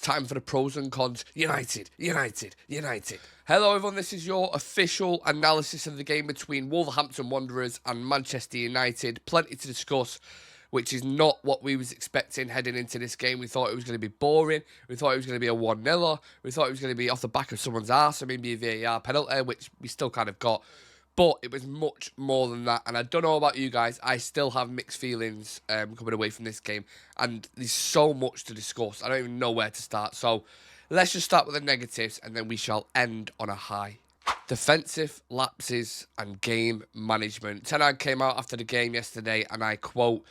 time for the pros and cons. United, United, United. Hello everyone, this is your official analysis of the game between Wolverhampton Wanderers and Manchester United. Plenty to discuss, which is not what we was expecting heading into this game. We thought it was going to be boring. We thought it was going to be a 1-0. We thought it was going to be off the back of someone's arse, or maybe a VAR penalty, which we still kind of got. But it was much more than that. And I don't know about you guys, I still have mixed feelings coming away from this game. And there's so much to discuss. I don't even know where to start. So let's just start with the negatives, and then we shall end on a high. Defensive lapses and game management. Ten Hag came out after the game yesterday, and I quote,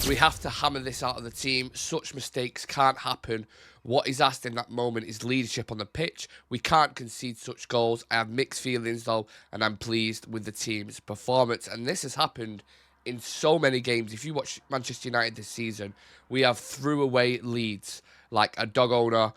"We have to hammer this out of the team. Such mistakes can't happen. What is asked in that moment is leadership on the pitch. We can't concede such goals." I have mixed feelings though, and I'm pleased with the team's performance. And this has happened in so many games. If you watch Manchester United this season, we have threw away leads like a dog owner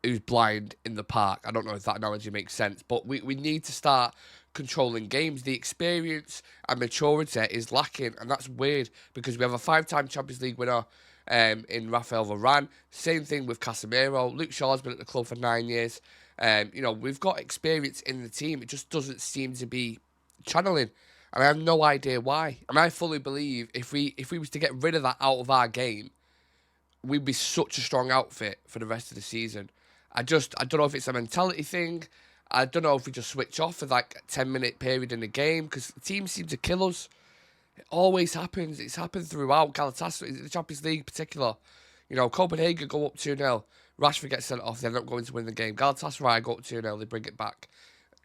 who's blind in the park. I don't know if that analogy makes sense, but we need to start controlling games. The experience and maturity is lacking, and that's weird because we have a 5-time Champions League winner in Rafael Varane. Same thing with Casemiro. Luke Shaw's been at the club for 9 years. You know, we've got experience in the team. It just doesn't seem to be channeling, and I have no idea why. And I fully believe if we was to get rid of that out of our game, we'd be such a strong outfit for the rest of the season. I don't know if it's a mentality thing. I don't know if we just switch off for like a 10-minute period in the game, because the team seems to kill us. It always happens. It's happened throughout Galatasaray, the Champions League in particular. You know, Copenhagen go up 2-0. Rashford gets sent off. They end up going to win the game. Galatasaray go up 2-0. They bring it back.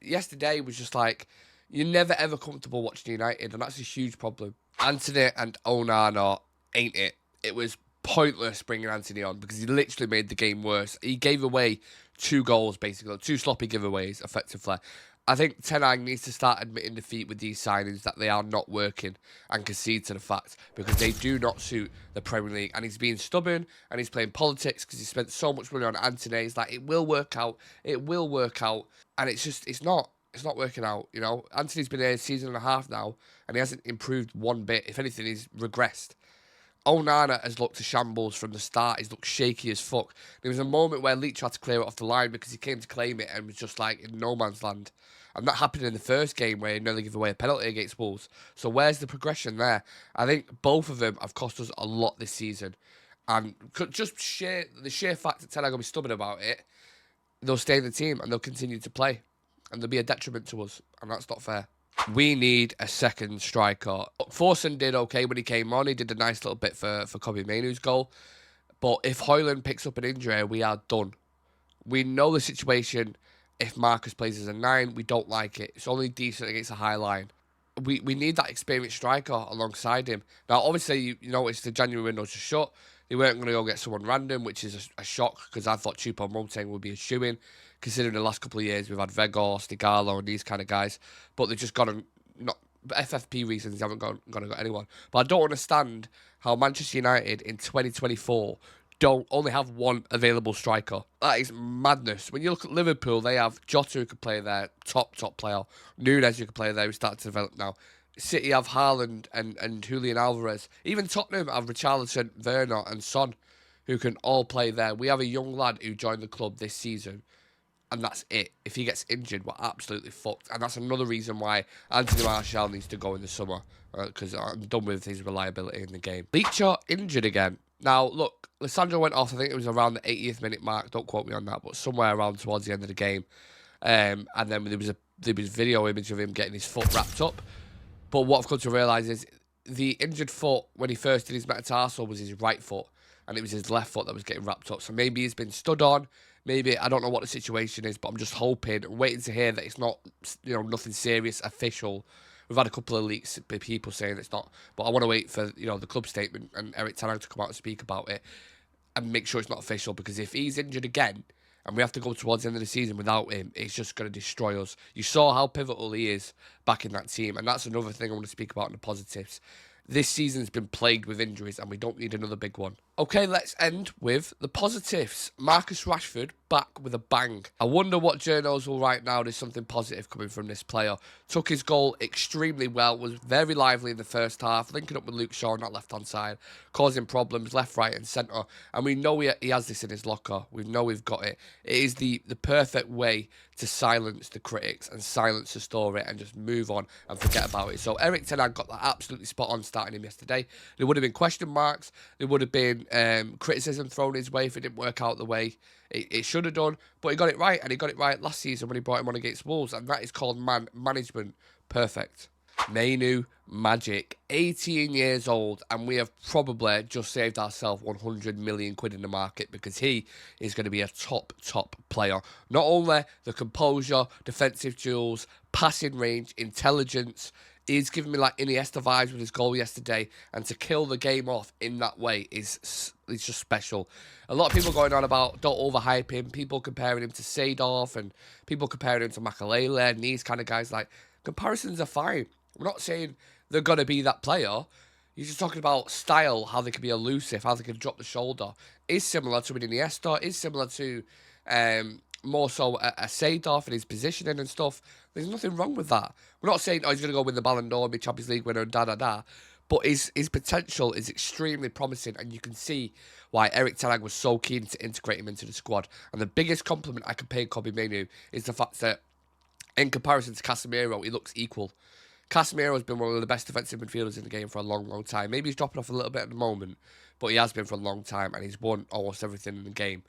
Yesterday was just like, you're never ever comfortable watching United, and that's a huge problem. Anthony and Onana ain't it. It was pointless bringing Anthony on because he literally made the game worse. He gave away 2 goals, basically, 2 sloppy giveaways, effectively. I think Ten Hag needs to start admitting defeat with these signings that they are not working and concede to the fact, because they do not suit the Premier League. And he's being stubborn and he's playing politics because he spent so much money on Anthony. He's like, it will work out, it will work out. And it's not working out, you know. Anthony's been here a season and a half now and he hasn't improved one bit. If anything, he's regressed. Onana has looked a shambles from the start. He's looked shaky as fuck. There was a moment where Leach had to clear it off the line because he came to claim it and was just like in no man's land. And that happened in the first game where he nearly gave away a penalty against Wolves. So where's the progression there? I think both of them have cost us a lot this season. And just the sheer fact that Ten Hag will be stubborn about it, they'll stay in the team and they'll continue to play. And they'll be a detriment to us. And that's not fair. We need a second striker. Forson did okay when he came on. He did a nice little bit for Kobe Mainoo's goal. But if Højlund picks up an injury, we are done. We know the situation. If Marcus plays as a 9, we don't like it. It's only decent against a high line. We need that experienced striker alongside him. Now, obviously, you notice the January window's just shut. They weren't going to go get someone random, which is a shock, because I thought Choupo-Moting would be a shoo-in, considering the last couple of years we've had Weghorst, Igalo and these kind of guys. But they've just got to, not FFP reasons, they haven't gone to got anyone. But I don't understand how Manchester United in 2024 don't only have one available striker. That is madness. When you look at Liverpool, they have Jota who could play there, top player. Núñez who could play there, who's starting to develop now. City have Haaland and Julian Alvarez. Even Tottenham have Richarlison, Werner and Son, who can all play there. We have a young lad who joined the club this season, and that's it. If he gets injured, we're absolutely fucked. And that's another reason why Anthony Martial needs to go in the summer, because I'm done with his reliability in the game. Leacher injured again. Now, look, Lissandro went off, I think it was around the 80th minute mark, don't quote me on that, but somewhere around towards the end of the game. And then there was video image of him getting his foot wrapped up. But what I've come to realise is the injured foot, when he first did his metatarsal, was his right foot, and it was his left foot that was getting wrapped up. So maybe he's been stood on, maybe, I don't know what the situation is, but I'm just hoping, waiting to hear that it's not, you know, nothing serious, official. We've had a couple of leaks, people saying it's not, but I want to wait for, you know, the club statement and Eric Ten Hag to come out and speak about it and make sure it's not official, because if he's injured again and we have to go towards the end of the season without him, it's just going to destroy us. You saw how pivotal he is back in that team, and that's another thing I want to speak about in the positives. This season's been plagued with injuries, and we don't need another big one. Okay, let's end with the positives. Marcus Rashford back with a bang. I wonder what journos will write now. There's something positive coming from this player. Took his goal extremely well, was very lively in the first half, linking up with Luke Shaw on that left-hand side, causing problems left, right and centre. And we know he has this in his locker. We know we've got it. It is the perfect way to silence the critics and silence the story and just move on and forget about it. So Erik ten Hag got that absolutely spot on starting him yesterday. There would have been question marks. There would have been criticism thrown his way if it didn't work out the way it should have done. But he got it right, and he got it right last season when he brought him on against Wolves, and that is called management perfect. Mayu Magic, 18 years old, and we have probably just saved ourselves 100 million quid in the market because he is going to be a top player. Not only the composure, defensive duels, passing range, intelligence. He's giving me like Iniesta vibes with his goal yesterday, and to kill the game off in that way is just special. A lot of people going on about don't overhype him, people comparing him to Seedorf and people comparing him to Makalele and these kind of guys. Like, comparisons are fine. We're not saying they're going to be that player. You're just talking about style, how they can be elusive, how they can drop the shoulder. Is similar to an Iniesta, is similar to more so a Seedorf and his positioning and stuff. There's nothing wrong with that. We're not saying, he's going to go win the Ballon d'Or, be Champions League winner and da-da-da. But his potential is extremely promising, and you can see why Erik ten Hag was so keen to integrate him into the squad. And the biggest compliment I can pay Kobbie Mainoo is the fact that, in comparison to Casemiro, he looks equal. Casemiro has been one of the best defensive midfielders in the game for a long time. Maybe he's dropping off a little bit at the moment, but he has been for a long time, and he's won almost everything in the game.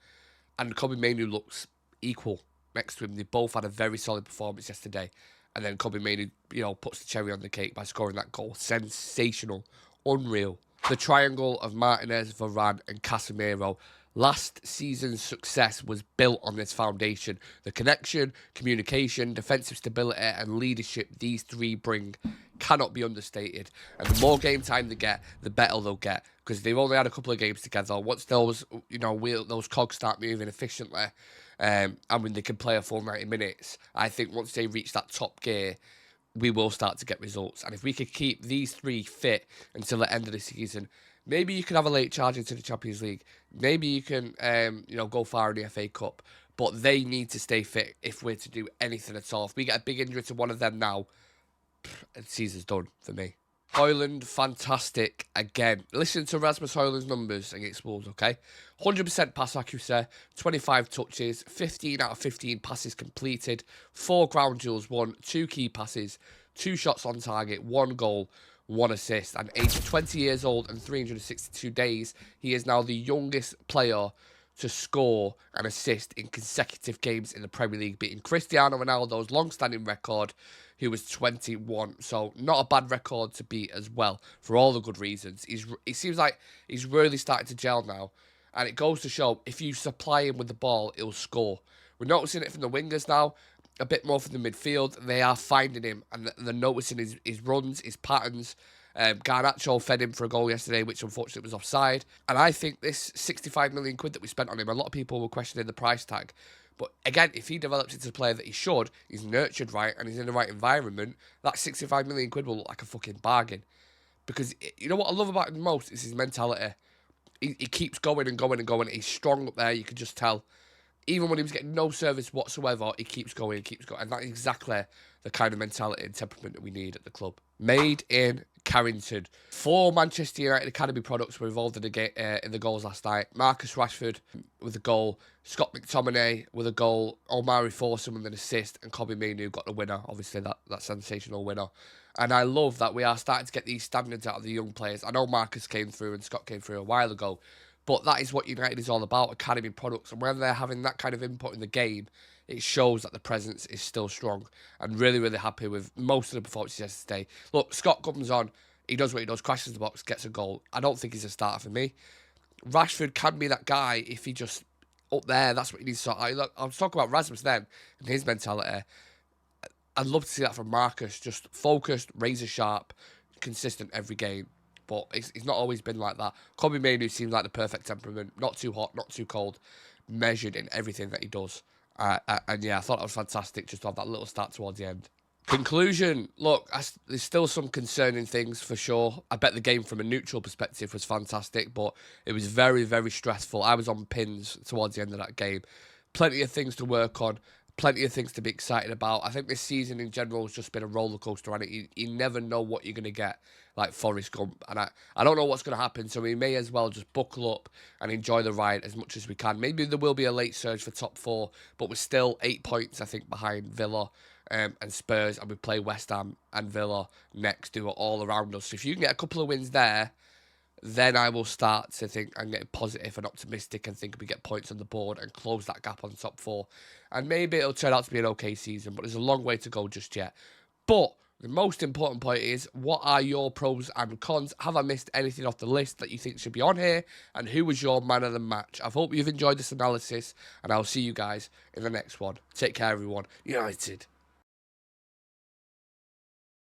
And Kobbie Mainoo looks equal next to him. They both had a very solid performance yesterday. And then Kobbie Mainoo, puts the cherry on the cake by scoring that goal. Sensational. Unreal. The triangle of Martinez, Varane and Casemiro. Last season's success was built on this foundation. The connection, communication, defensive stability and leadership these three bring cannot be understated. And the more game time they get, the better they'll get. Because they've only had a couple of games together. Once those cogs start moving efficiently, and when they can play a full 90 minutes, I think once they reach that top gear, we will start to get results. And if we could keep these three fit until the end of the season, maybe you can have a late charge into the Champions League. Maybe you can, go far in the FA Cup. But they need to stay fit if we're to do anything at all. If we get a big injury to one of them now, the season's done for me. Højlund, fantastic again. Listen to Rasmus Højlund's numbers against Wolves, okay? 100% pass accuracy, 25 touches, 15 out of 15 passes completed, 4 ground duels won, 2 key passes, 2 shots on target, 1 goal, 1 assist. And aged 20 years old and 362 days, he is now the youngest player to score and assist in consecutive games in the Premier League, beating Cristiano Ronaldo's long-standing record, who was 21. So not a bad record to beat as well, for all the good reasons. It seems like he's really starting to gel now, and it goes to show if you supply him with the ball, he'll score. We're noticing it from the wingers now, a bit more from the midfield. They are finding him, and they're noticing his runs, his patterns. Garnacho fed him for a goal yesterday, which unfortunately was offside. And I think this 65 million quid that we spent on him, a lot of people were questioning the price tag. But again, if he develops into the player that he should, he's nurtured right and he's in the right environment, that 65 million quid will look like a fucking bargain. Because you know what I love about him most is his mentality. He keeps going and going and going. He's strong up there, you can just tell. Even when he was getting no service whatsoever, he keeps going, And that's exactly the kind of mentality and temperament that we need at the club. Made in Carrington. 4 Manchester United Academy products were involved in the goals last night. Marcus Rashford with a goal, Scott McTominay with a goal, Omari Forsum with an assist, and Kobbie Mainoo got the winner, obviously that sensational winner. And I love that we are starting to get these standards out of the young players. I know Marcus came through and Scott came through a while ago, but that is what United is all about, academy products. And when they're having that kind of input in the game, it shows that the presence is still strong. And really, really happy with most of the performances yesterday. Look, Scott comes on, he does what he does, crashes the box, gets a goal. I don't think he's a starter for me. Rashford can be that guy if he just up there, that's what he needs to sort out. Look, I was talking about Rasmus then and his mentality. I'd love to see that from Marcus, just focused, razor sharp, consistent every game. But it's not always been like that. Kobbie Mainoo seems like the perfect temperament. Not too hot, not too cold. Measured in everything that he does. And yeah, I thought it was fantastic just to have that little start towards the end. Conclusion. Look, there's still some concerning things for sure. I bet the game from a neutral perspective was fantastic, but it was very, very stressful. I was on pins towards the end of that game. plenty of things to work on, plenty of things to be excited about. I think this season in general has just been a roller coaster, and you never know what you're going to get, like Forrest Gump. And I don't know what's going to happen, so we may as well just buckle up and enjoy the ride as much as we can. Maybe there will be a late surge for top 4, but we're still 8 points, I think, behind Villa and Spurs, and we play West Ham and Villa next, do it all around us. So if you can get a couple of wins there, then I will start to think and get positive and optimistic and think we get points on the board and close that gap on top 4. And maybe it'll turn out to be an okay season, but there's a long way to go just yet. But the most important point is, what are your pros and cons? Have I missed anything off the list that you think should be on here? And who was your man of the match? I hope you've enjoyed this analysis, and I'll see you guys in the next one. Take care, everyone. United.